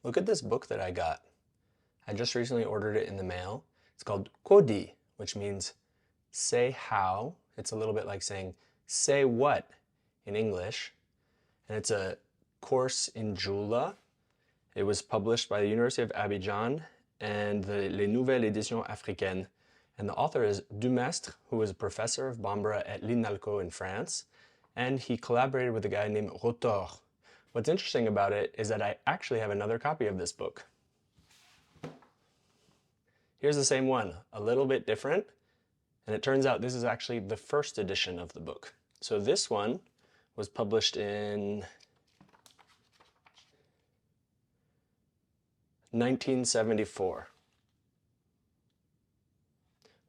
Look at this book that I got. I just recently ordered it in the mail. It's called Kodi, which means say how. It's a little bit like saying say what in English. And it's a course in Jula. It was published by the University of Abidjan and the Les Nouvelles, éditions africaines. And the author is Dumestre, who was a professor of Bambara at l'INALCO in France. And he collaborated with a guy named Retord. What's interesting about it is that I actually have another copy of this book. Here's the same one, a little bit different. And it turns out this is actually the first edition of the book. So this one was published in 1974.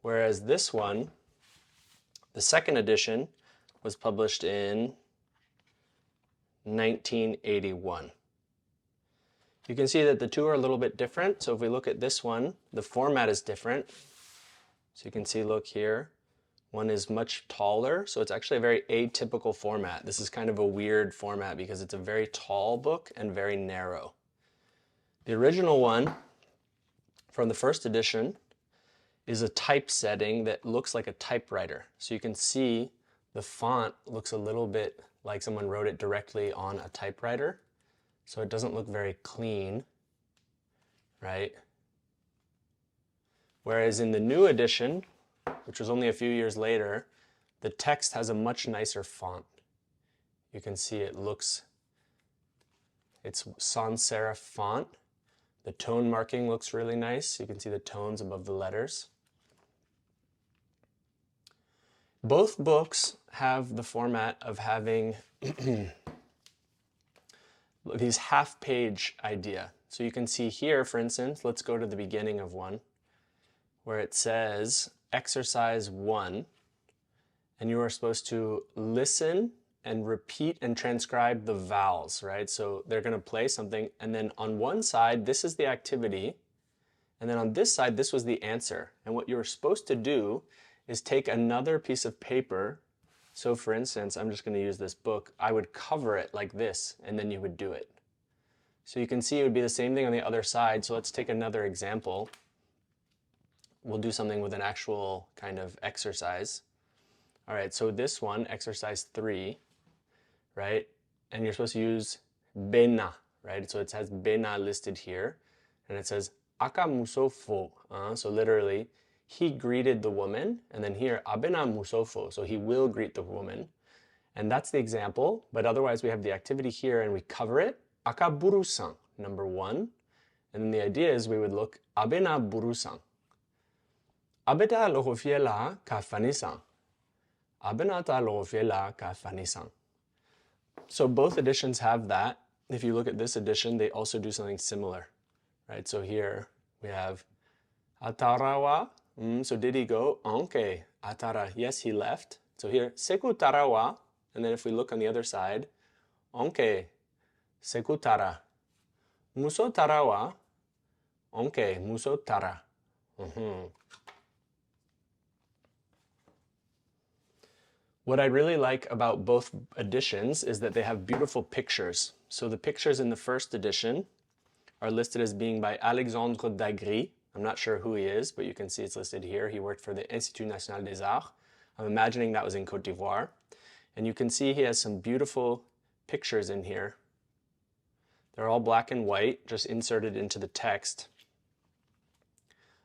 Whereas this one, the second edition, was published in 1981. You can see that the two are a little bit different. So if we look at this one, the format is different. So you can see, look here, one is much taller. So it's actually a very atypical format. This is kind of a weird format because it's a very tall book and very narrow. The original one from the first edition is a typesetting that looks like a typewriter. So you can see the font looks a little bit like someone wrote it directly on a typewriter. So it doesn't look very clean, right? Whereas in the new edition, which was only a few years later, the text has a much nicer font. You can see it's sans serif font. The tone marking looks really nice. You can see the tones above the letters. Both books have the format of having these half-page idea. So you can see here, for instance, let's go to the beginning of one, where it says exercise 1, and you are supposed to listen and repeat and transcribe the vowels, right? So they're going to play something, and then on one side, this is the activity, and then on this side, this was the answer. And what you're supposed to do is take another piece of paper. So for instance, I'm just going to use this book. I would cover it like this, and then you would do it. So you can see it would be the same thing on the other side. So let's take another example. We'll do something with an actual kind of exercise. All right, so this one, exercise 3, right? And you're supposed to use bena, right? So it has bena listed here, and it says aka musofo. So literally, he greeted the woman, and then here abena musofo. So he will greet the woman, and that's the example. But otherwise, we have the activity here, and we cover it. Aka burusan, number 1, and then the idea is we would look abena burusan. Abeta lohofiela ka fanisan. Abenata lohofiela ka fanisan. So both editions have that. If you look at this edition, they also do something similar, right? So here we have atarawa. So did he go? Okay. Atara. Yes, he left. So here, seku tarawa. And then if we look on the other side, okay. Seku tara. Muso tarawa. Okay. Muso tara. What I really like about both editions is that they have beautiful pictures. So the pictures in the first edition are listed as being by Alexandre Dagry. I'm not sure who he is, but you can see it's listed here. He worked for the Institut National des Arts. I'm imagining that was in Côte d'Ivoire. And you can see he has some beautiful pictures in here. They're all black and white, just inserted into the text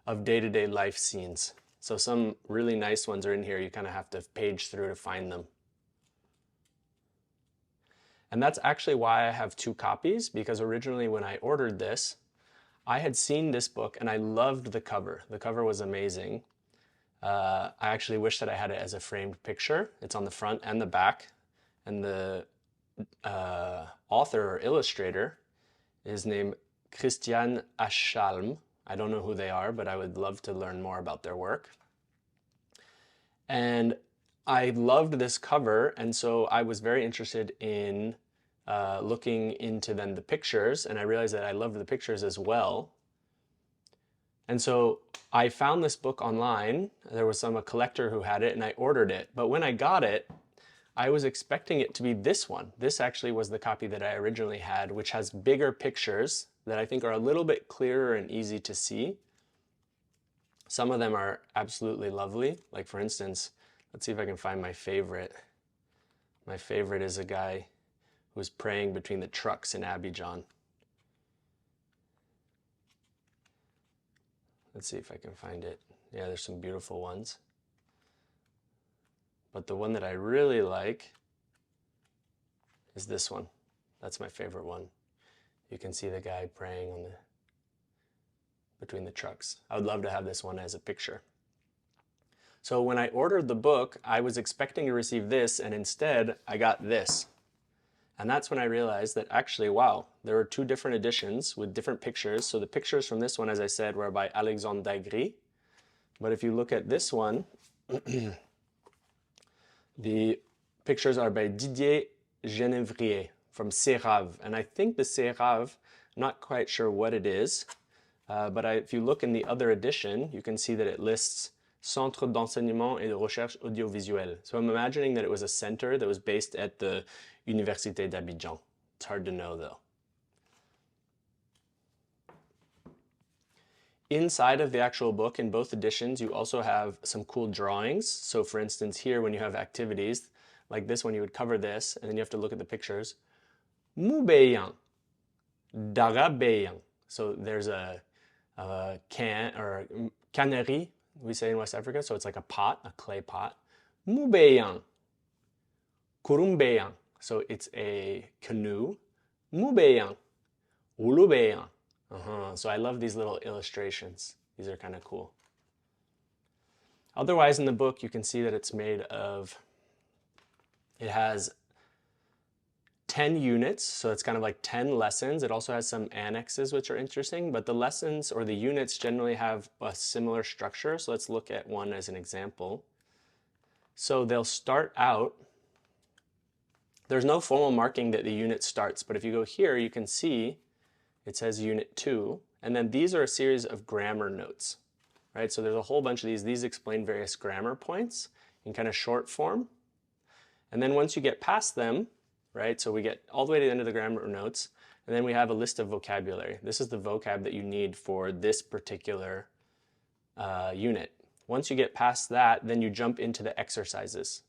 of day-to-day life scenes. So some really nice ones are in here. You kind of have to page through to find them. And that's actually why I have 2 copies, because originally when I ordered this, I had seen this book and I loved the cover. The cover was amazing. I actually wish that I had it as a framed picture. It's on the front and the back. And the author or illustrator is named Christian Aschalm. I don't know who they are, but I would love to learn more about their work. And I loved this cover, and so I was very interested in looking into then the pictures, and I realized that I loved the pictures as well. And so I found this book online. There was a collector who had it, and I ordered it. But when I got it, I was expecting it to be this one. This actually was the copy that I originally had, which has bigger pictures that I think are a little bit clearer and easy to see. Some of them are absolutely lovely. Like for instance, let's see if I can find my favorite. My favorite is a guy who's praying between the trucks in Abidjan. Let's see if I can find it. Yeah, there's some beautiful ones. But the one that I really like is this one. That's my favorite one. You can see the guy praying on between the trucks. I would love to have this one as a picture. So when I ordered the book, I was expecting to receive this, and instead I got this. And that's when I realized that actually, wow, there are two different editions with different pictures. So the pictures from this one, as I said, were by Alexandre Daigry. But if you look at this one, the pictures are by Didier Genevrier from Sérave. And I think the Sérave, I'm not quite sure what it is, but if you look in the other edition, you can see that it lists Centre d'enseignement et de recherche audiovisuelle. So I'm imagining that it was a center that was based at the Universite d'Abidjan. It's hard to know though. Inside of the actual book, in both editions, you also have some cool drawings. So for instance, here when you have activities, like this one, you would cover this, and then you have to look at the pictures. Moubeyan, Darabeyan. So there's a can, or cannerie, we say in West Africa, so it's like a pot, a clay pot. Moubeyan, Kurumbeyan, so it's a canoe. Moubeyan, Ulubeyan. So I love these little illustrations. These are kind of cool. Otherwise in the book, you can see that it's made of, it has 10 units, so it's kind of like 10 lessons. It also has some annexes, which are interesting, but the lessons or the units generally have a similar structure. So let's look at one as an example. So they'll start out, there's no formal marking that the unit starts, but if you go here, you can see it says Unit 2, and then these are a series of grammar notes, right? So there's a whole bunch of these. These explain various grammar points in kind of short form. And then once you get past them, right? So we get all the way to the end of the grammar notes, and then we have a list of vocabulary. This is the vocab that you need for this particular unit. Once you get past that, then you jump into the exercises,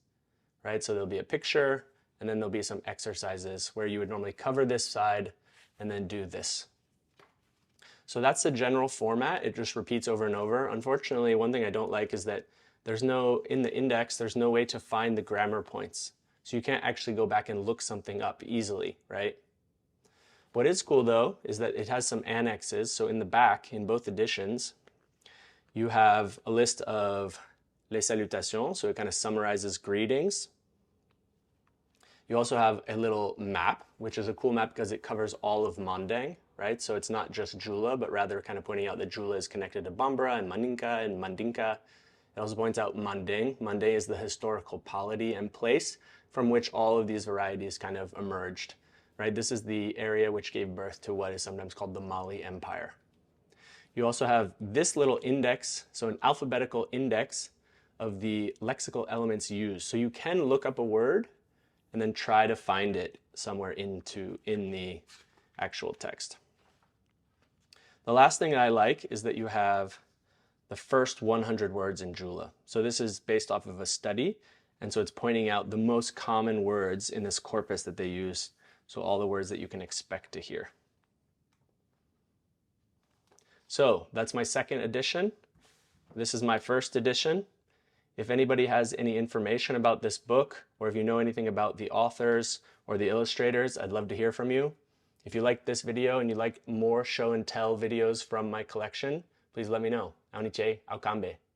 right? So there'll be a picture, and then there'll be some exercises where you would normally cover this side and then do this. So that's the general format. It just repeats over and over. Unfortunately, one thing I don't like is that in the index, there's no way to find the grammar points. So you can't actually go back and look something up easily, right? What is cool though, is that it has some annexes. So in the back, in both editions, you have a list of les salutations. So it kind of summarizes greetings. You also have a little map, which is a cool map because it covers all of Manding, right? So it's not just Jula, but rather kind of pointing out that Jula is connected to Bambara and Maninka and Mandinka. It also points out Manding. Manding is the historical polity and place from which all of these varieties kind of emerged, right? This is the area which gave birth to what is sometimes called the Mali Empire. You also have this little index, so an alphabetical index of the lexical elements used. So you can look up a word and then try to find it somewhere in the actual text. The last thing I like is that you have the first 100 words in Jula. So this is based off of a study, and so it's pointing out the most common words in this corpus that they use, so all the words that you can expect to hear. So that's my second edition. This is my first edition. If anybody has any information about this book, or if you know anything about the authors or the illustrators, I'd love to hear from you. If you liked this video and you'd like more show and tell videos from my collection, please let me know. Auniche, Aukambe.